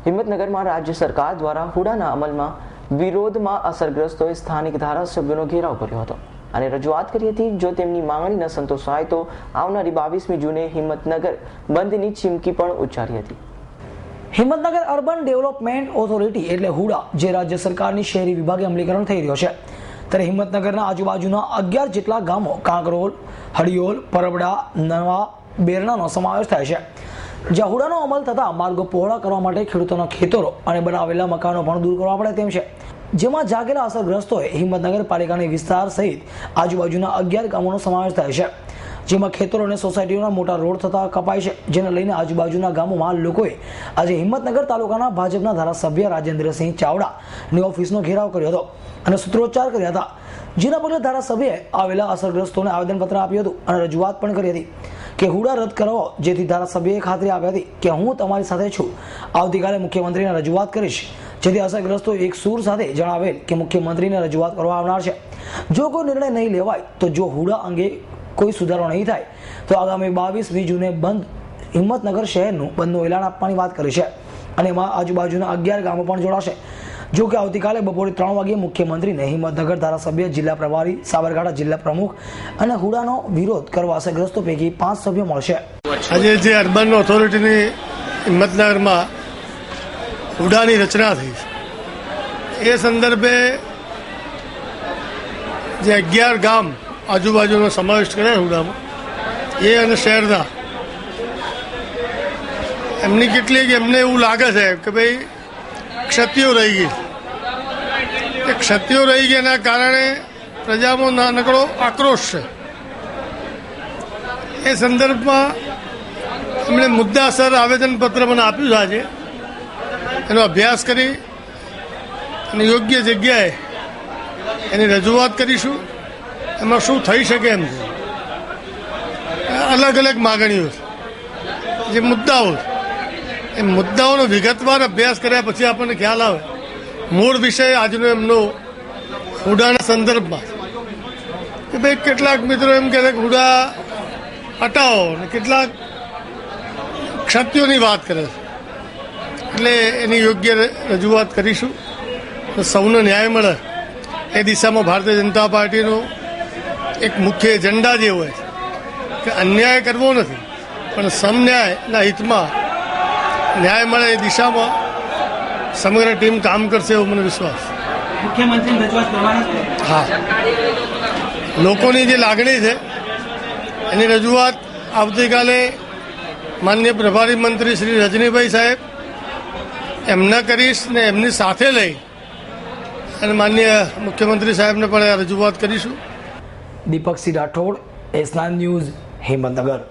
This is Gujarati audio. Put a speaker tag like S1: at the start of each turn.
S1: હિંમતનગરમાં રાજ્ય સરકાર દ્વારા હુડાના અમલમાં વિરોધમાં અસરગ્રસ્તોએ સ્થાનિક ધારાસભ્યોનો ઘેરાવ કર્યો હતો અને રજૂઆત કરી હતી જો તેમની માંગણી ન સંતોષાય તો આવનારી 22મી જૂને હિંમતનગર બંધની ચીમકી પણ ઉચ્ચારી હતી।
S2: હિંમતનગર અર્બન ડેવલપમેન્ટ ઓથોરિટી એટલે હુડા જે રાજ્ય સરકારની શહેરી વિભાગે અમલીકરણ થઈ રહ્યો છે ત્યારે હિંમતનગરના આજુબાજુના 11 જેટલા ગામો કાંકરોલ, હડિયોલ, પરબડા, નવા, બેરણાનો સમાવેશ થાય છે, જ્યાં હુડાનો અમલ થતા માર્ગો પહોળા કરવા માટે ખેડૂતોના ખેતરો અને બનાવેલા મકાનો પણ દૂર કરવા પડે તેમ છે, જેમાં જાગેલા અસરગ્રસ્તોએ હિંમતનગર પાલિકાની વિસ્તાર સહિત આજુબાજુના 11 ગામોનો સમાવેશ થાય છે, જેમાં ખેતરો અને સોસાયટીઓના મોટા રોડ થતા કપાય છે, જેને લઈને આજુબાજુના ગામોમાં લોકોએ આજે હિંમતનગર તાલુકાના ભાજપના ધારાસભ્ય રાજેન્દ્રસિંહ ચાવડાની ઓફિસનો ઘેરાવ કર્યો હતો અને સૂત્રોચ્ચાર કર્યા હતા, જેના પગલે ધારાસભ્યએ આવેલા અસરગ્રસ્તોને આવેદનપત્ર આપ્યું હતું અને રજૂઆત પણ કરી હતી કે હુડા રદ કરાવો, જેથી ધારાસભ્યએ ખાતરી આપી હતી કે હું તમારી સાથે છું, આવતીકાલે મુખ્યમંત્રીને રજૂઆત કરીશ, જેથી અસરગ્રસ્તો એક સૂર સાથે જણાવેલ કે મુખ્યમંત્રીને રજૂઆત કરવા આવનાર છે। જો કોઈ નિર્ણય નહીં લેવાય તો જો હુડા અંગે કોઈ સુધારો નહીં થાય તો આગામી 22મી જૂને બંધ હિંમતનગર શહેરનું બંધનું એલાન આપવાની વાત કરી છે અને એમાં આજુબાજુના 11 ગામો પણ જોડાશે। જો કે આવતીકાલે બપોરે 3 વાગ્યે મુખ્યમંત્રીને હિંમતનગર ધારાસભ્ય, જિલ્લા પ્રભારી, સાબરકાંઠા જિલ્લા પ્રમુખ અને હુડાનો વિરોધ કરવા અસરગ્રસ્તો પૈકી 5 સભ્યો મળશે।
S3: આજે જે અર્બન ઓથોરિટીની હિંમતનગરમાં હુડાની રચના થઈ એ સંદર્ભે જે 11 ગામ આજુબાજુનો સમાવેશ કરે હુડામાં એ અને શહેરના એમની કેટલીક એમને એવું લાગે છે કે ભાઈ ક્ષતિઓ રહી ગઈ, એ ક્ષતિઓ રહી ગઈ એના કારણે પ્રજામાં નાનકડો આક્રોશ છે। એ સંદર્ભમાં એમણે મુદ્દાસર આવેદનપત્ર મને આપ્યું છે, આજે એનો અભ્યાસ કરી અને યોગ્ય જગ્યાએ એની રજૂઆત કરીશું, એમાં શું થઈ શકે એમ છે। અલગ અલગ માગણીઓ જે મુદ્દાઓ એ મુદ્દાઓનો વિગતવાર અભ્યાસ કર્યા પછી આપણને ખ્યાલ આવે મૂળ વિષય આજનો એમનો હુડાના સંદર્ભમાં કે ભાઈ કેટલાક મિત્રો એમ કહે છે કે હુડા હટાવો અને કેટલાક ક્ષતિઓની વાત કરે છે, એટલે એની યોગ્ય રજૂઆત કરીશું, સૌને ન્યાય મળે એ દિશામાં ભારતીય જનતા પાર્ટીનો એક મુખ્ય એજન્ડા જે હોય કે અન્યાય કરવો નથી પણ સમન્યાયના હિતમાં ન્યાય મળે એ દિશામાં સમગ્ર ટીમ કામ કરશે એવો મને વિશ્વાસ।
S2: મુખ્યમંત્રીની રજૂઆત કરવાના?
S3: હા, લોકોની જે લાગણી છે એની રજૂઆત આવતીકાલે માનનીય પ્રભારી મંત્રી શ્રી રજનીભાઈ સાહેબ એમના કરીશ ને એમની સાથે લઈ અને માનનીય મુખ્યમંત્રી સાહેબને પણ રજૂઆત કરીશું।
S2: Deepaksinh Rathod, S9 news, Himmatnagar.